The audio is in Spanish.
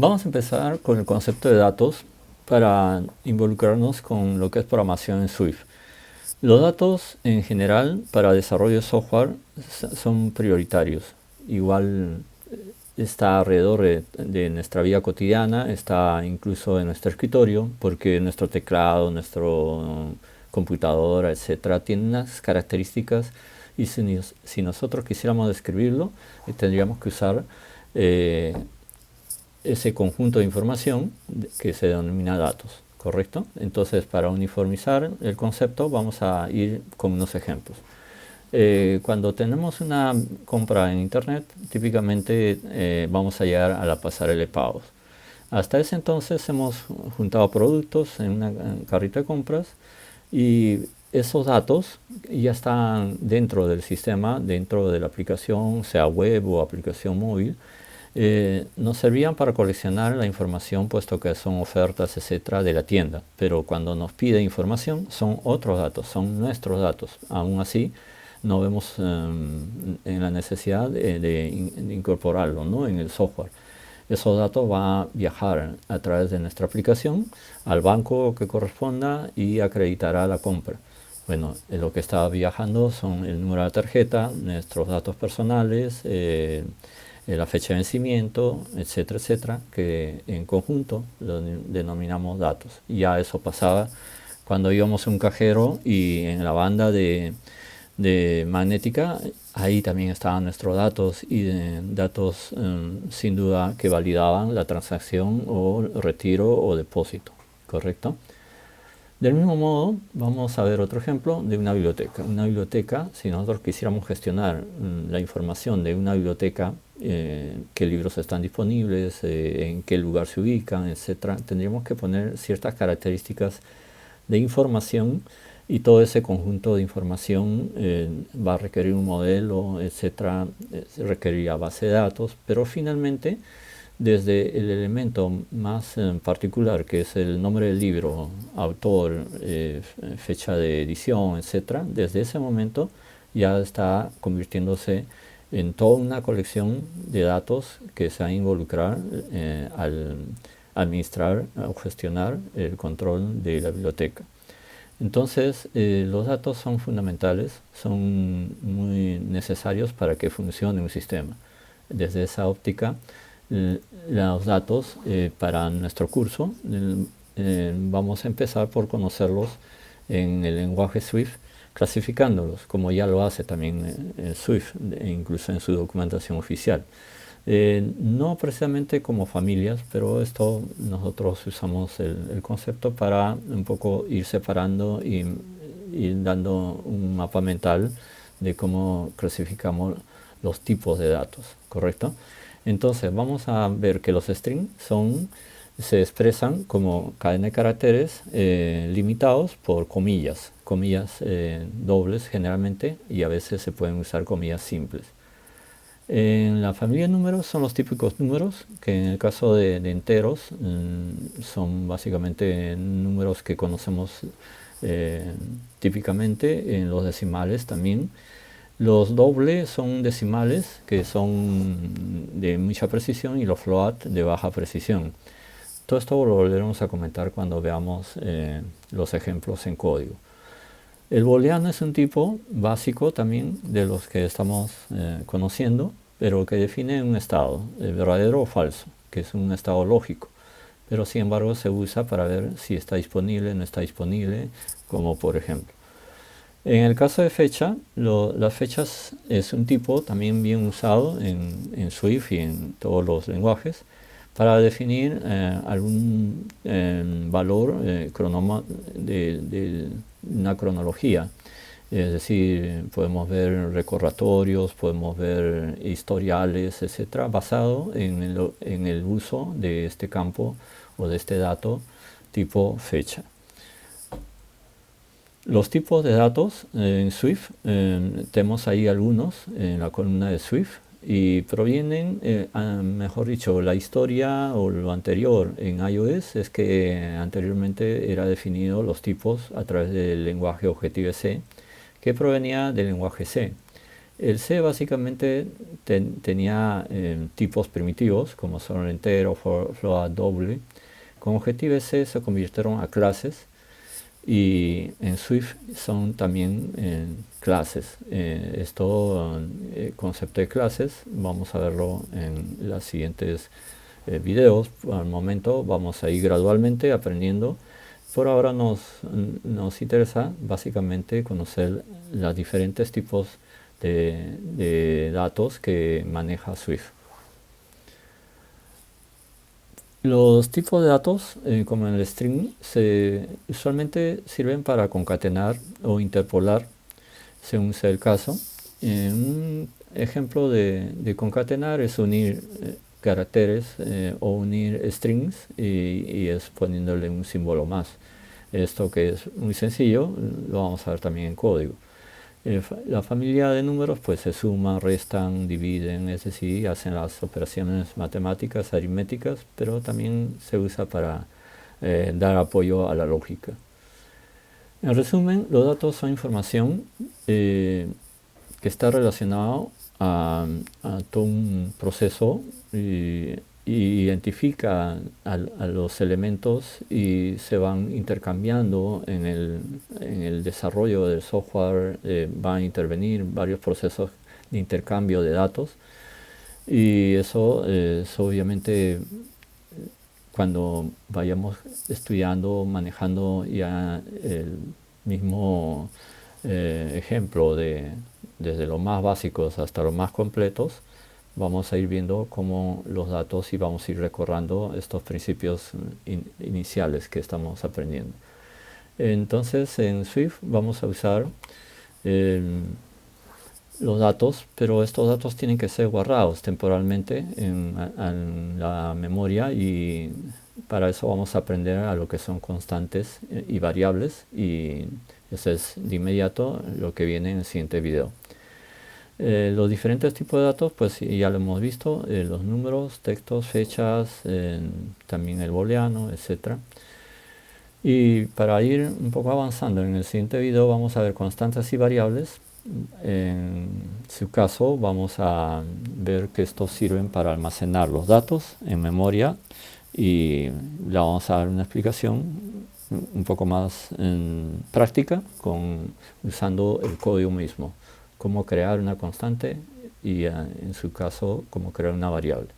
Vamos a empezar con el concepto de datos para involucrarnos con lo que es programación en Swift. Los datos en general para desarrollo de software son prioritarios. Igual está alrededor de nuestra vida cotidiana, está incluso en nuestro escritorio, porque nuestro teclado, nuestro computadora, etcétera, tiene unas características y si nosotros quisiéramos describirlo, tendríamos que usar eh, ese conjunto de información que se denomina datos, ¿correcto? Entonces, para uniformizar el concepto, vamos a ir con unos ejemplos. Cuando tenemos una compra en internet, típicamente vamos a llegar a la pasarela de pagos. Hasta ese entonces hemos juntado productos en una carrito de compras y esos datos ya están dentro del sistema, dentro de la aplicación, sea web o aplicación móvil. Nos servían para coleccionar la información, puesto que son ofertas, etcétera, de la tienda. Pero cuando nos pide información, son otros datos, son nuestros datos. Aún así, no vemos en la necesidad de incorporarlo, ¿no?, en el software. Esos datos van a viajar a través de nuestra aplicación al banco que corresponda y acreditará la compra. Bueno, lo que está viajando son el número de la tarjeta, nuestros datos personales, la fecha de vencimiento, etcétera, etcétera, que en conjunto lo denominamos datos. Y ya eso pasaba cuando íbamos a un cajero y en la banda de magnética, ahí también estaban nuestros datos y datos sin duda que validaban la transacción o retiro o depósito, ¿correcto? Del mismo modo, vamos a ver otro ejemplo de una biblioteca. Una biblioteca, si nosotros quisiéramos gestionar la información de una biblioteca, qué libros están disponibles, en qué lugar se ubican, etcétera, tendríamos que poner ciertas características de información y todo ese conjunto de información va a requerir un modelo, etcétera, requeriría base de datos, pero finalmente desde el elemento más particular, que es el nombre del libro, autor, fecha de edición, etcétera, desde ese momento ya está convirtiéndose en toda una colección de datos que se va a involucrar al administrar o gestionar el control de la biblioteca. Entonces, los datos son fundamentales, son muy necesarios para que funcione un sistema. Desde esa óptica, los datos para nuestro curso vamos a empezar por conocerlos en el lenguaje Swift, clasificándolos, como ya lo hace también Swift, incluso en su documentación oficial. No precisamente como familias, pero esto nosotros usamos el concepto para un poco ir separando y dando un mapa mental de cómo clasificamos los tipos de datos, ¿correcto? Entonces vamos a ver que los strings se expresan como cadena de caracteres limitados por comillas, dobles generalmente, y a veces se pueden usar comillas simples. En la familia de números son los típicos números, que en el caso de enteros son básicamente números que conocemos típicamente, en los decimales también. Los dobles son decimales que son de mucha precisión y los float de baja precisión. Todo esto lo volveremos a comentar cuando veamos los ejemplos en código. El booleano es un tipo básico también de los que estamos conociendo, pero que define un estado, verdadero o falso, que es un estado lógico. Pero sin embargo se usa para ver si está disponible o no está disponible, como por ejemplo. En el caso de fecha, las fechas es un tipo también bien usado en Swift y en todos los lenguajes para definir algún valor de una cronología. Es decir, podemos ver recordatorios, podemos ver historiales, etcétera, basado en el uso de este campo o de este dato tipo fecha. Los tipos de datos en Swift, tenemos ahí algunos en la columna de Swift y provienen, mejor dicho, la historia o lo anterior en iOS es que anteriormente era definido los tipos a través del lenguaje Objective-C, que provenía del lenguaje C. El C básicamente tenía tipos primitivos, como son entero, float, doble. Con Objective-C se convirtieron a clases y en Swift son también clases. Concepto de clases, vamos a verlo en los siguientes videos. Al momento vamos a ir gradualmente aprendiendo. Por ahora nos interesa básicamente conocer los diferentes tipos de datos que maneja Swift. Los tipos de datos, como en el string, usualmente sirven para concatenar o interpolar, según sea el caso. Un ejemplo de concatenar es unir caracteres o unir strings y es poniéndole un símbolo más. Esto, que es muy sencillo, lo vamos a ver también en código. La familia de números pues se suman, restan, dividen, es decir, hacen las operaciones matemáticas, aritméticas, pero también se usa para dar apoyo a la lógica. En resumen, los datos son información que está relacionado a todo un proceso y identifica a los elementos y se van intercambiando en el desarrollo del software. Van a intervenir varios procesos de intercambio de datos y eso es obviamente cuando vayamos estudiando, manejando ya el mismo ejemplo desde los más básicos hasta los más completos, vamos a ir viendo cómo los datos y vamos a ir recordando estos principios iniciales que estamos aprendiendo. Entonces en Swift vamos a usar los datos, pero estos datos tienen que ser guardados temporalmente en la memoria y para eso vamos a aprender a lo que son constantes y variables y eso es de inmediato lo que viene en el siguiente video. Los diferentes tipos de datos, pues ya lo hemos visto, los números, textos, fechas, también el booleano, etc. Y para ir un poco avanzando en el siguiente video vamos a ver constantes y variables. En su caso vamos a ver que estos sirven para almacenar los datos en memoria y le vamos a dar una explicación un poco más práctica usando el código mismo. Cómo crear una constante y en su caso cómo crear una variable.